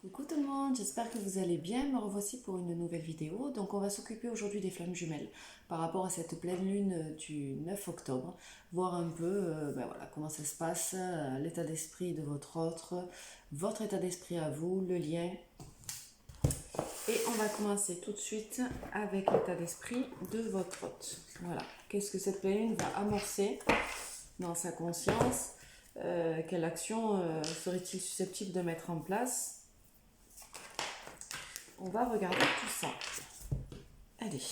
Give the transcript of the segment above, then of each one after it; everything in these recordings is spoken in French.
Coucou tout le monde, j'espère que vous allez bien. Me revoici pour une nouvelle vidéo. Donc on va s'occuper aujourd'hui des flammes jumelles par rapport à cette pleine lune du 9 octobre. Voir un peu voilà, comment ça se passe, l'état d'esprit de votre état d'esprit à vous, le lien. Et on va commencer tout de suite avec l'état d'esprit de votre hôte. Voilà, qu'est-ce que cette pleine lune va amorcer dans sa conscience? Quelle action serait-il susceptible de mettre en place? On va regarder tout ça. Allez,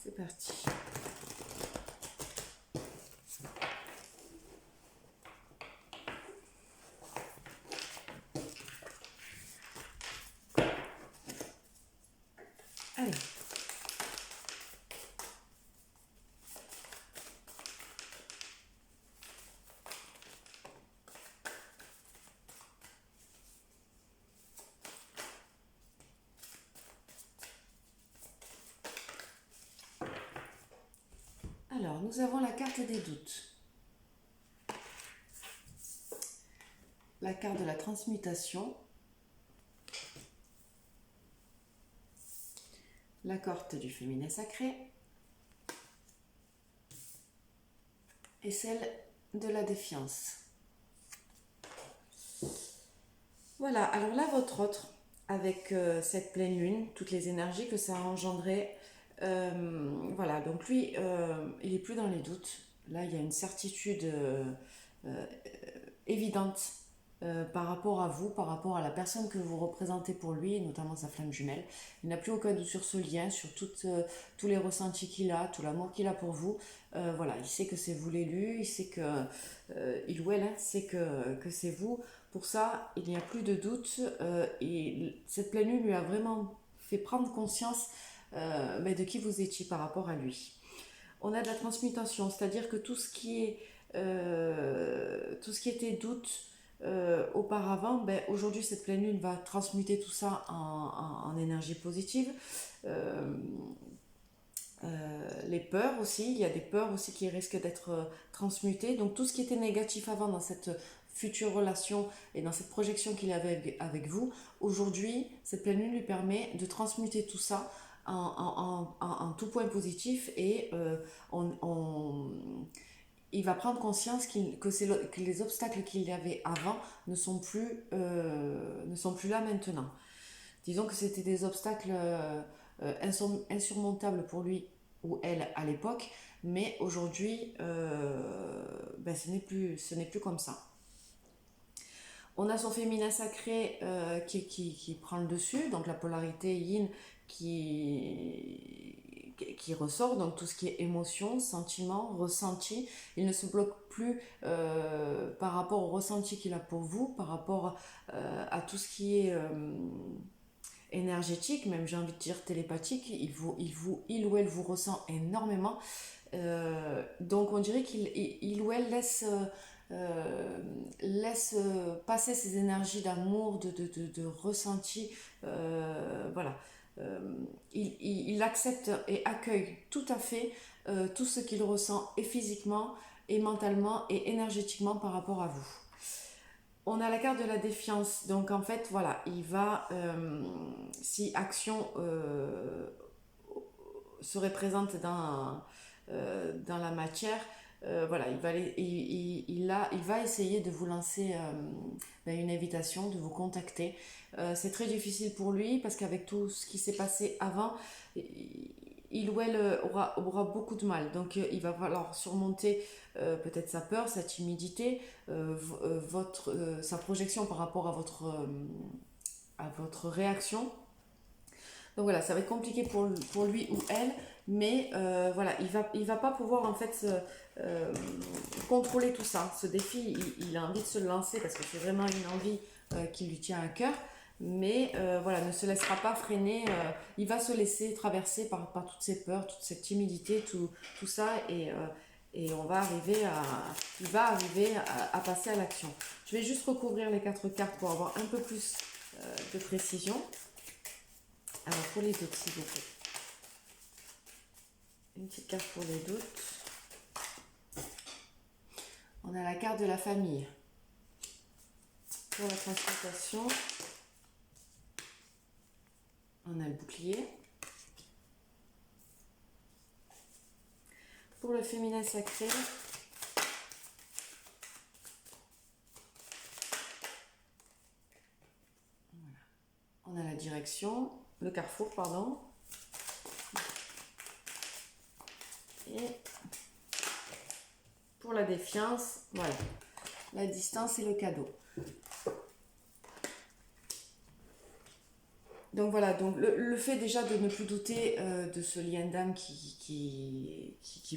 c'est parti. Allez. Alors, nous avons la carte des doutes. La carte de la transmutation. La carte du féminin sacré. Et celle de la défiance. Voilà, alors là, votre autre, avec cette pleine lune, toutes les énergies que ça a engendré, voilà, donc lui, il n'est plus dans les doutes. Là, il y a une certitude évidente par rapport à vous, par rapport à la personne que vous représentez pour lui, notamment sa flamme jumelle. Il n'a plus aucun doute sur ce lien, sur tous les ressentis qu'il a, tout l'amour qu'il a pour vous. Voilà, il sait que c'est vous l'élu, il sait que, il ou elle sait que c'est vous. Pour ça, il n'y a plus de doute et cette pleine lune lui a vraiment fait prendre conscience de qui vous étiez par rapport à lui. On a de la transmutation, c'est-à-dire que tout ce qui était doute auparavant, aujourd'hui cette pleine lune va transmuter tout ça en énergie positive. Les peurs aussi, il y a des peurs aussi qui risquent d'être transmutées. Donc tout ce qui était négatif avant dans cette future relation et dans cette projection qu'il avait avec vous, aujourd'hui, cette pleine lune lui permet de transmuter tout ça en tout point positif et il va prendre conscience que les obstacles qu'il y avait avant ne sont plus là maintenant. Disons que c'était des obstacles insurmontables pour lui ou elle à l'époque, mais aujourd'hui, ce n'est plus comme ça. On a son féminin sacré qui prend le dessus, donc la polarité yin qui ressort, donc tout ce qui est émotion, sentiment, ressenti. Il ne se bloque plus par rapport au ressenti qu'il a pour vous, par rapport à tout ce qui est énergétique, même j'ai envie de dire télépathique. Il ou elle vous ressent énormément. Donc on dirait qu'il ou elle laisse passer ces énergies d'amour, de ressenti. Voilà. Il accepte et accueille tout à fait tout ce qu'il ressent et physiquement, et mentalement, et énergétiquement par rapport à vous. On a la carte de la défiance, donc en fait, voilà, il va, si action serait présente dans la matière, voilà, il va essayer de vous lancer une invitation, de vous contacter. C'est très difficile pour lui parce qu'avec tout ce qui s'est passé avant, il ou elle aura beaucoup de mal. Donc il va falloir surmonter peut-être sa peur, sa timidité, sa projection par rapport à votre réaction. Donc voilà, ça va être compliqué pour lui ou elle, mais voilà, il va pas pouvoir en fait contrôler tout ça. Ce défi, il a envie de se lancer parce que c'est vraiment une envie qui lui tient à cœur, mais voilà, ne se laissera pas freiner. Il va se laisser traverser par toutes ces peurs, toute cette timidité, tout ça, et il va arriver à passer à l'action. Je vais juste recouvrir les 4 cartes pour avoir un peu plus de précision. Alors pour les doutes, s'il vous plaît. Une petite carte pour les doutes. On a la carte de la famille. Pour la transmutation, on a le bouclier. Pour le féminin sacré, on a la direction, le carrefour, pardon. Et pour la défiance, voilà, la distance et le cadeau. Donc voilà, donc le fait déjà de ne plus douter de ce lien d'âme qui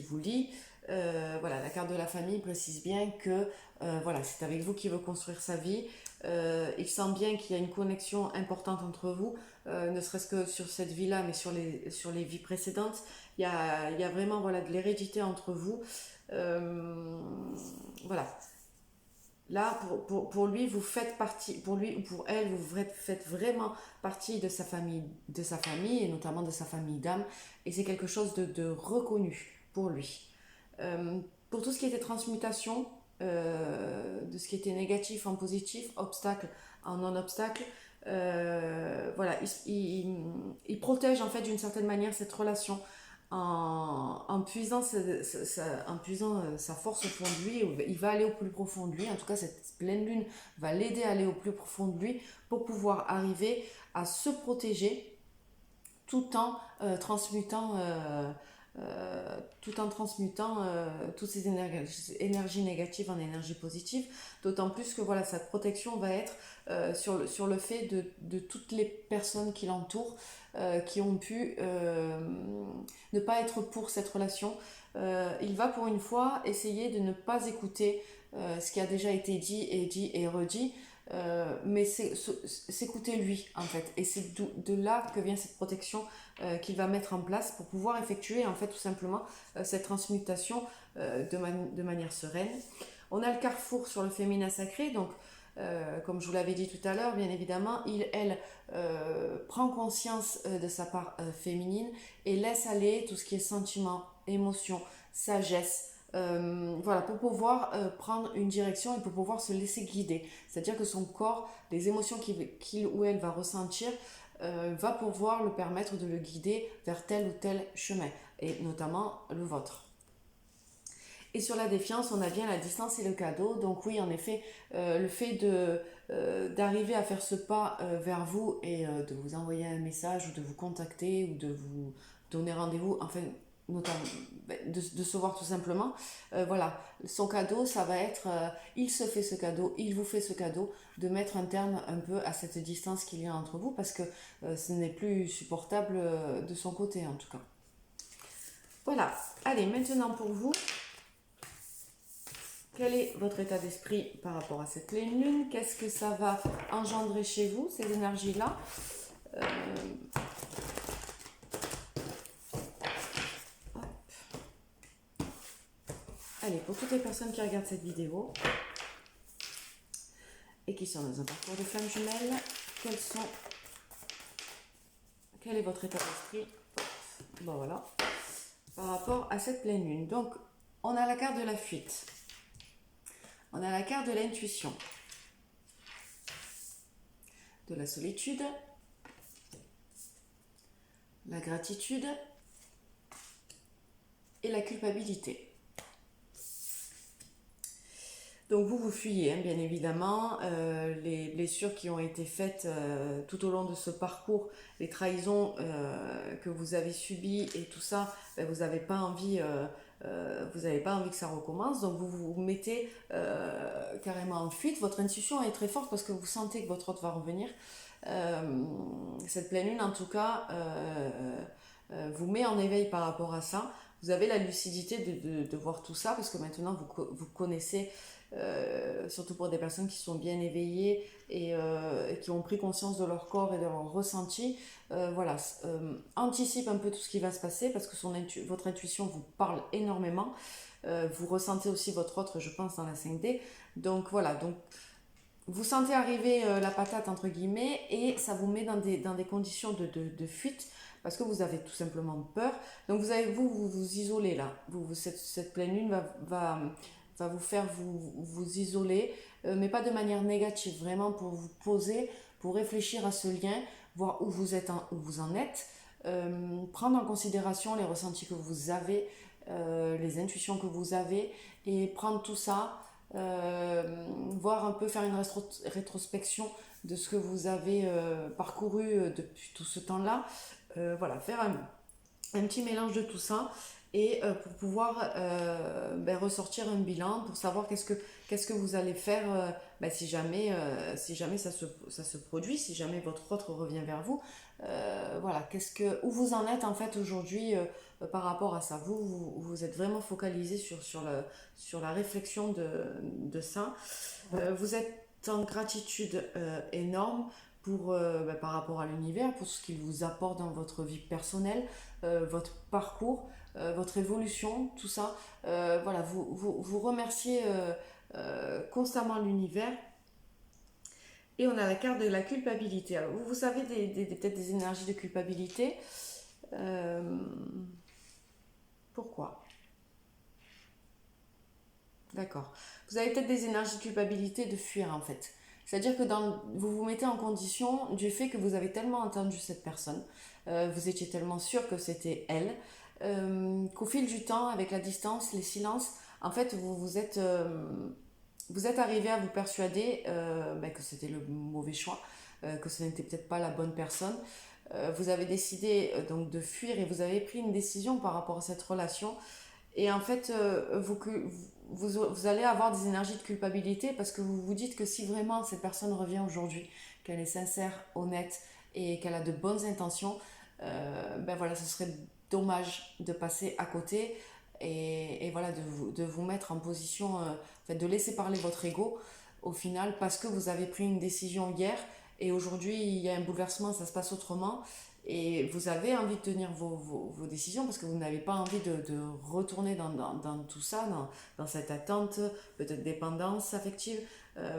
vous lie, voilà, la carte de la famille précise bien que voilà, c'est avec vous qu'il veut construire sa vie. Il sent bien qu'il y a une connexion importante entre vous, ne serait-ce que sur cette vie-là, mais sur les vies précédentes. Il y a vraiment voilà, de l'hérédité entre vous. Voilà. Là, pour lui, vous faites partie, pour lui ou pour elle, vous faites vraiment partie de sa famille et notamment de sa famille d'âme. Et c'est quelque chose de reconnu pour lui. Pour tout ce qui était transmutation, de ce qui était négatif en positif, obstacle en non-obstacle, voilà, il protège en fait d'une certaine manière cette relation en puisant sa force au fond de lui. Il va aller au plus profond de lui. En tout cas, cette pleine lune va l'aider à aller au plus profond de lui pour pouvoir arriver à se protéger tout en transmutant toutes ces énergies négatives en énergie positive, d'autant plus que voilà, cette protection va être sur le fait de toutes les personnes qui l'entourent, qui ont pu ne pas être pour cette relation. Il va pour une fois essayer de ne pas écouter ce qui a déjà été dit et redit, mais c'est s'écouter lui en fait, et c'est de là que vient cette protection qu'il va mettre en place pour pouvoir effectuer en fait tout simplement cette transmutation de manière sereine. On a le carrefour sur le féminin sacré, donc comme je vous l'avais dit tout à l'heure, bien évidemment, elle prend conscience de sa part féminine et laisse aller tout ce qui est sentiment, émotion, sagesse, voilà, pour pouvoir prendre une direction et pour pouvoir se laisser guider. C'est-à-dire que son corps, les émotions qu'il ou elle va ressentir, va pouvoir le permettre de le guider vers tel ou tel chemin, et notamment le vôtre. Et sur la défiance, on a bien la distance et le cadeau. Donc oui, en effet, le fait d'arriver à faire ce pas vers vous et de vous envoyer un message ou de vous contacter ou de vous donner rendez-vous, enfin, notamment de se voir tout simplement, voilà, son cadeau, ça va être, il se fait ce cadeau, il vous fait ce cadeau, de mettre un terme un peu à cette distance qu'il y a entre vous, parce que ce n'est plus supportable de son côté en tout cas. Voilà, allez, maintenant pour vous, quel est votre état d'esprit par rapport à cette pleine lune? Qu'est-ce que ça va engendrer chez vous, ces énergies-là? Allez, pour toutes les personnes qui regardent cette vidéo et qui sont dans un parcours de flammes jumelles, quel est votre état d'esprit? Bon voilà, par rapport à cette pleine lune. Donc, on a la carte de la fuite. On a la carte de l'intuition, de la solitude, la gratitude et la culpabilité. Donc vous fuyez, hein, bien évidemment, les blessures qui ont été faites tout au long de ce parcours, les trahisons que vous avez subies et tout ça, ben, vous n'avez pas envie que ça recommence, donc vous vous mettez carrément en fuite. Votre intuition est très forte parce que vous sentez que votre hôte va revenir. Cette pleine lune en tout cas vous met en éveil par rapport à ça. Vous avez la lucidité de voir tout ça parce que maintenant vous connaissez, surtout pour des personnes qui sont bien éveillées et qui ont pris conscience de leur corps et de leur ressenti, voilà, anticipe un peu tout ce qui va se passer parce que votre intuition vous parle énormément. Vous ressentez aussi votre autre, je pense, dans la 5D. Donc voilà, donc vous sentez arriver la patate entre guillemets et ça vous met dans des conditions de fuite parce que vous avez tout simplement peur. Donc vous isolez là. Cette pleine lune va vous faire vous isoler, mais pas de manière négative, vraiment pour vous poser, pour réfléchir à ce lien, voir où vous êtes, où vous en êtes, prendre en considération les ressentis que vous avez, les intuitions que vous avez, et prendre tout ça, voir un peu, faire une rétrospection de ce que vous avez parcouru depuis tout ce temps-là. Voilà, faire un petit mélange de tout ça et pour pouvoir ressortir un bilan, pour savoir qu'est-ce que vous allez faire si jamais ça se produit, si jamais votre autre revient vers vous. Voilà, où vous en êtes en fait aujourd'hui par rapport à ça. Vous êtes vraiment focalisé sur la réflexion de ça. Vous êtes en gratitude énorme par rapport à l'univers, pour ce qu'il vous apporte dans votre vie personnelle, votre parcours, votre évolution, tout ça. Voilà, vous remerciez constamment l'univers. Et on a la carte de la culpabilité. Alors, vous savez peut-être des énergies de culpabilité. Pourquoi ? D'accord. Vous avez peut-être des énergies de culpabilité de fuir en fait. C'est-à-dire que vous vous mettez en condition du fait que vous avez tellement entendu cette personne, vous étiez tellement sûr que c'était elle, qu'au fil du temps, avec la distance, les silences, en fait, vous êtes arrivé à vous persuader que c'était le mauvais choix, que ce n'était peut-être pas la bonne personne. Vous avez décidé donc de fuir et vous avez pris une décision par rapport à cette relation. Et en fait, vous allez avoir des énergies de culpabilité parce que vous vous dites que si vraiment cette personne revient aujourd'hui, qu'elle est sincère, honnête et qu'elle a de bonnes intentions, voilà, ce serait dommage de passer à côté et voilà, de vous mettre en position, de laisser parler votre ego au final parce que vous avez pris une décision hier et aujourd'hui il y a un bouleversement, ça se passe autrement. Et vous avez envie de tenir vos décisions parce que vous n'avez pas envie de retourner dans tout ça, dans cette attente, peut-être dépendance affective.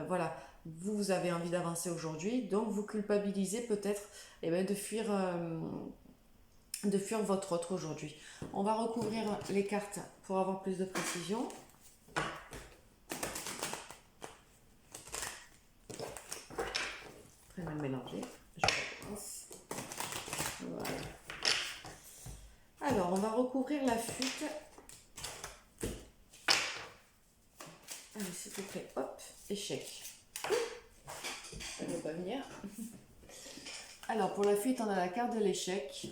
Voilà, vous avez envie d'avancer aujourd'hui, donc vous culpabilisez peut-être de fuir votre autre aujourd'hui. On va recouvrir les cartes pour avoir plus de précision. Très mal mélangé, je pense. Voilà. Alors, on va recouvrir la fuite. Allez, s'il vous plaît, hop, échec. Elle ne veut pas venir. Alors, pour la fuite, on a la carte de l'échec.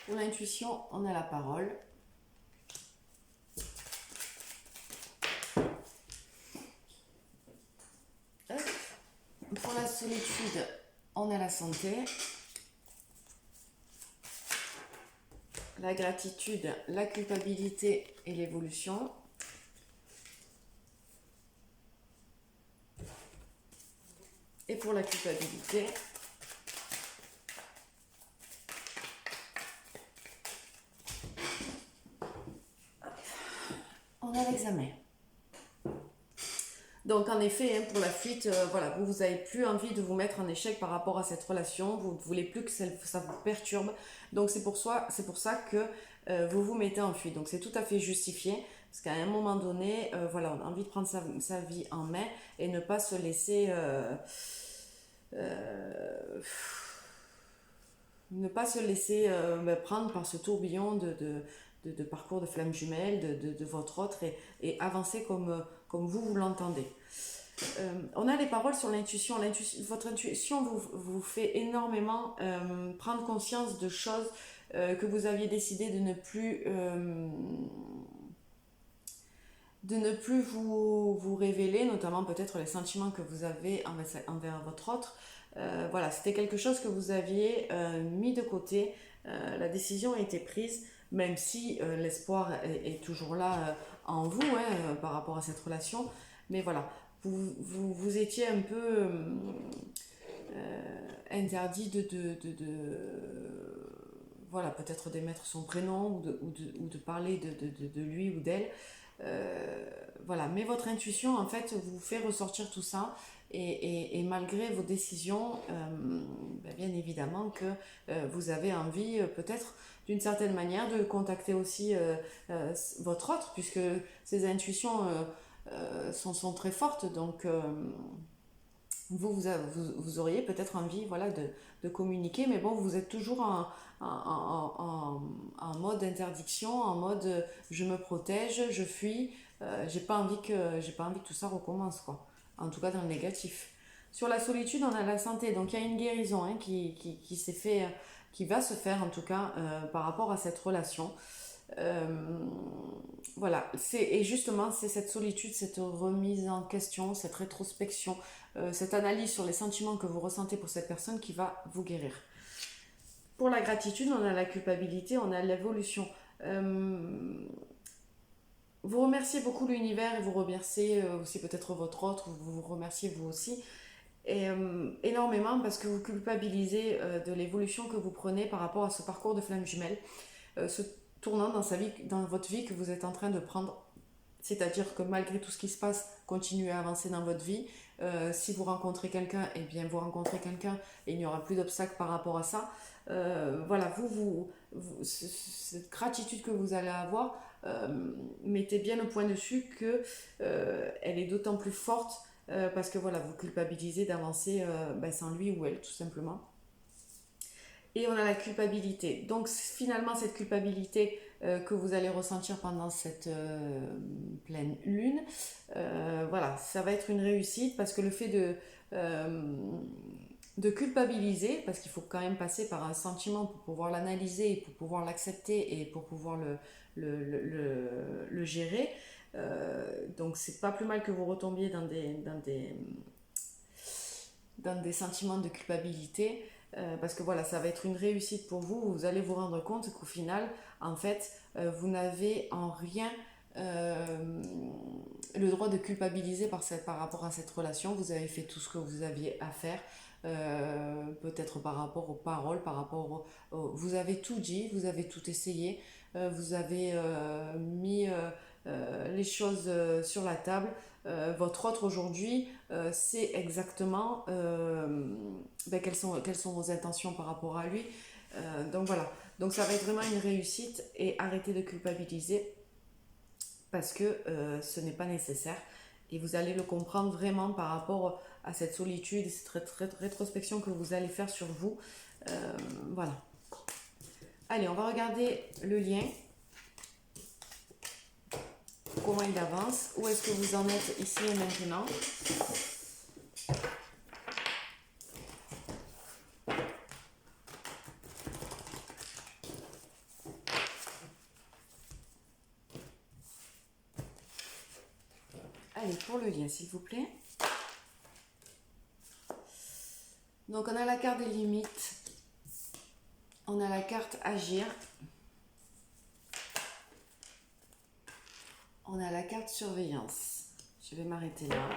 Pour l'intuition, on a la parole. Pour la solitude, on a la santé. La gratitude, la culpabilité et l'évolution. Et pour la culpabilité, on a l'examen. Donc en effet, pour la fuite, voilà, vous n'avez plus envie de vous mettre en échec par rapport à cette relation, vous ne voulez plus que ça vous perturbe. Donc c'est pour ça que vous vous mettez en fuite. Donc c'est tout à fait justifié, parce qu'à un moment donné, voilà, on a envie de prendre sa vie en main et ne pas se laisser... prendre par ce tourbillon de parcours de flammes jumelles de votre autre et avancer comme vous l'entendez. On a les paroles sur l'intuition. Votre intuition vous fait énormément prendre conscience de choses que vous aviez décidé de ne plus vous révéler, notamment peut-être les sentiments que vous avez envers votre autre. Voilà, c'était quelque chose que vous aviez mis de côté. La décision a été prise, même si l'espoir est toujours là en vous par rapport à cette relation. Mais voilà, vous étiez un peu interdit voilà, peut-être d'émettre son prénom ou de parler de lui ou d'elle. Voilà, mais votre intuition en fait vous fait ressortir tout ça et malgré vos décisions, bien évidemment que vous avez envie peut-être d'une certaine manière de contacter aussi votre autre, puisque ces intuitions sont très fortes. Donc vous auriez peut-être envie, voilà, de communiquer, mais bon, vous êtes toujours en mode interdiction, en mode je me protège, je fuis, j'ai pas envie que tout ça recommence, quoi. En tout cas dans le négatif. Sur la solitude, on a la santé, donc il y a une guérison hein, qui s'est fait, qui va se faire en tout cas par rapport à cette relation. Euh, voilà, et justement, c'est cette solitude, cette remise en question, cette rétrospection, cette analyse sur les sentiments que vous ressentez pour cette personne qui va vous guérir. Pour la gratitude, on a la culpabilité, on a l'évolution. Vous remerciez beaucoup l'univers et vous remerciez aussi peut-être votre autre, vous vous remerciez vous aussi. Et énormément parce que vous culpabilisez de l'évolution que vous prenez par rapport à ce parcours de flamme jumelle, ce tournant dans sa vie, dans votre vie que vous êtes en train de prendre. C'est-à-dire que malgré tout ce qui se passe, continuez à avancer dans votre vie. Si vous rencontrez quelqu'un, eh bien vous rencontrez quelqu'un et il n'y aura plus d'obstacles par rapport à ça. Voilà, cette gratitude que vous allez avoir, mettez bien le point dessus que elle est d'autant plus forte parce que voilà, vous culpabilisez d'avancer sans lui ou elle, tout simplement. Et on a la culpabilité. Donc finalement, cette culpabilité que vous allez ressentir pendant cette pleine lune, voilà, ça va être une réussite parce que le fait de culpabiliser, parce qu'il faut quand même passer par un sentiment pour pouvoir l'analyser, pour pouvoir l'accepter et pour pouvoir le gérer. Donc c'est pas plus mal que vous retombiez dans des sentiments de culpabilité. Parce que voilà, ça va être une réussite pour vous. Vous allez vous rendre compte qu'au final, en fait, vous n'avez en rien le droit de culpabiliser par rapport à cette relation. Vous avez fait tout ce que vous aviez à faire. Peut-être par rapport aux paroles, vous avez tout dit, vous avez tout essayé, vous avez mis les choses sur la table. Votre autre aujourd'hui sait exactement quelles sont vos intentions par rapport à lui. Donc voilà, donc ça va être vraiment une réussite et arrêtez de culpabiliser parce que ce n'est pas nécessaire et vous allez le comprendre vraiment par rapport à cette solitude et cette rétrospection que vous allez faire sur vous. Voilà. Allez, on va regarder le lien. Comment il avance, où est-ce que vous en êtes ici et maintenant. Allez, pour le lien, s'il vous plaît. Donc, on a la carte des limites. On a la carte agir. On a la carte surveillance. Je vais m'arrêter là.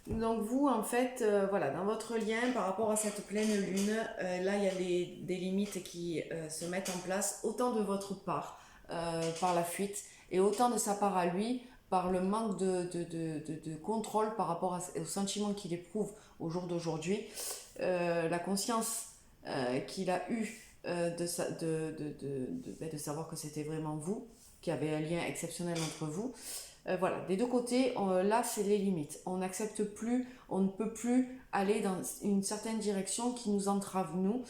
Donc vous, en fait, voilà, dans votre lien par rapport à cette pleine lune, là, il y a des limites qui se mettent en place, autant de votre part, par la fuite, et autant de sa part à lui, par le manque de contrôle par rapport au sentiment qu'il éprouve au jour d'aujourd'hui, la conscience qu'il a eue de savoir que c'était vraiment vous, qu'il y avait un lien exceptionnel entre vous. Voilà, des deux côtés, là c'est les limites. On n'accepte plus, on ne peut plus aller dans une certaine direction qui nous entrave nous.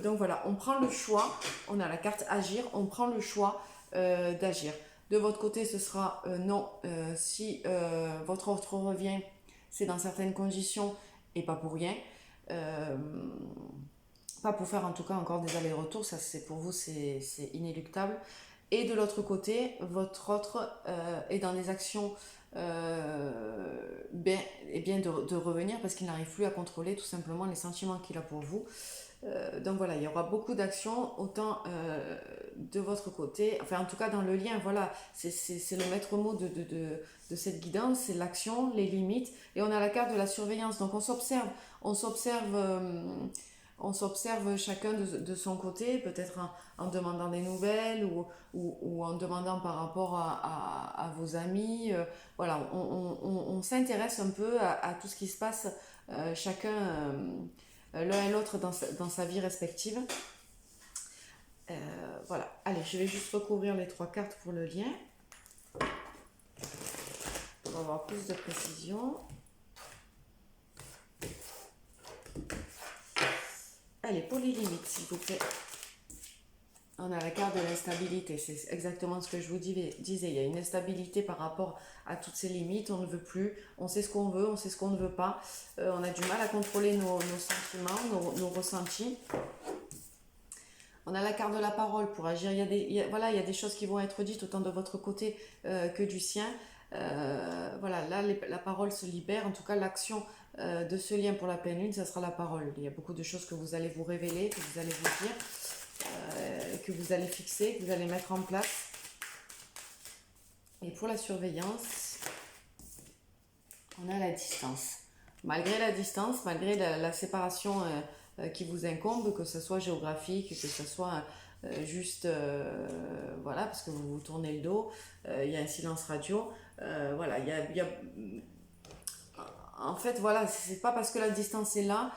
Donc voilà, on prend le choix, on a la carte agir, on prend le choix d'agir. De votre côté, ce sera non, si votre offre revient, c'est dans certaines conditions et pas pour rien. Pas pour faire en tout cas encore des allers-retours, ça c'est pour vous c'est inéluctable. Et de l'autre côté, votre autre est dans des actions de revenir parce qu'il n'arrive plus à contrôler tout simplement les sentiments qu'il a pour vous. Donc voilà, il y aura beaucoup d'actions, autant de votre côté, enfin en tout cas dans le lien, voilà, c'est le maître mot de cette guidance, c'est l'action, les limites, et on a la carte de la surveillance, donc on s'observe on s'observe chacun de son côté, peut-être en demandant des nouvelles ou en demandant par rapport à vos amis. Voilà, on s'intéresse un peu à tout ce qui se passe chacun l'un et l'autre dans sa vie respective. Voilà, allez, je vais juste recouvrir les 3 cartes pour le lien pour avoir plus de précision. Allez, pour les limites, s'il vous plaît. On a la carte de l'instabilité, c'est exactement ce que je vous disais. Il y a une instabilité par rapport à toutes ces limites, on ne veut plus, on sait ce qu'on veut, on sait ce qu'on ne veut pas. On a du mal à contrôler nos sentiments, nos ressentis. On a la carte de la parole pour agir. Il y a des choses qui vont être dites autant de votre côté que du sien. Voilà, là, la parole se libère. En tout cas, l'action de ce lien pour la pleine lune, ça sera la parole. Il y a beaucoup de choses que vous allez vous révéler, que vous allez vous dire. Que vous allez fixer, que vous allez mettre en place. Et pour la surveillance, on a la distance. Malgré la distance, malgré la séparation qui vous incombe, que ce soit géographique, que ce soit juste, voilà, parce que vous vous tournez le dos, il y a un silence radio, voilà, en fait, voilà, c'est pas parce que la distance est là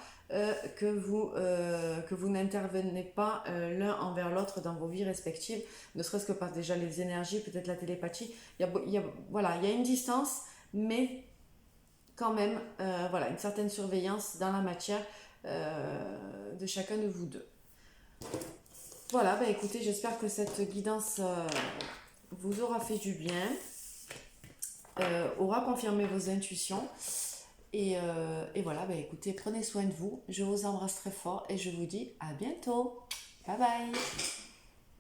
que vous n'intervenez pas l'un envers l'autre dans vos vies respectives, ne serait-ce que par déjà les énergies, peut-être la télépathie. Voilà, il y a une distance, mais quand même, voilà, une certaine surveillance dans la matière de chacun de vous deux. Voilà, bah écoutez, j'espère que cette guidance vous aura fait du bien, aura confirmé vos intuitions. Et voilà, bah écoutez, prenez soin de vous. Je vous embrasse très fort et je vous dis à bientôt. Bye bye.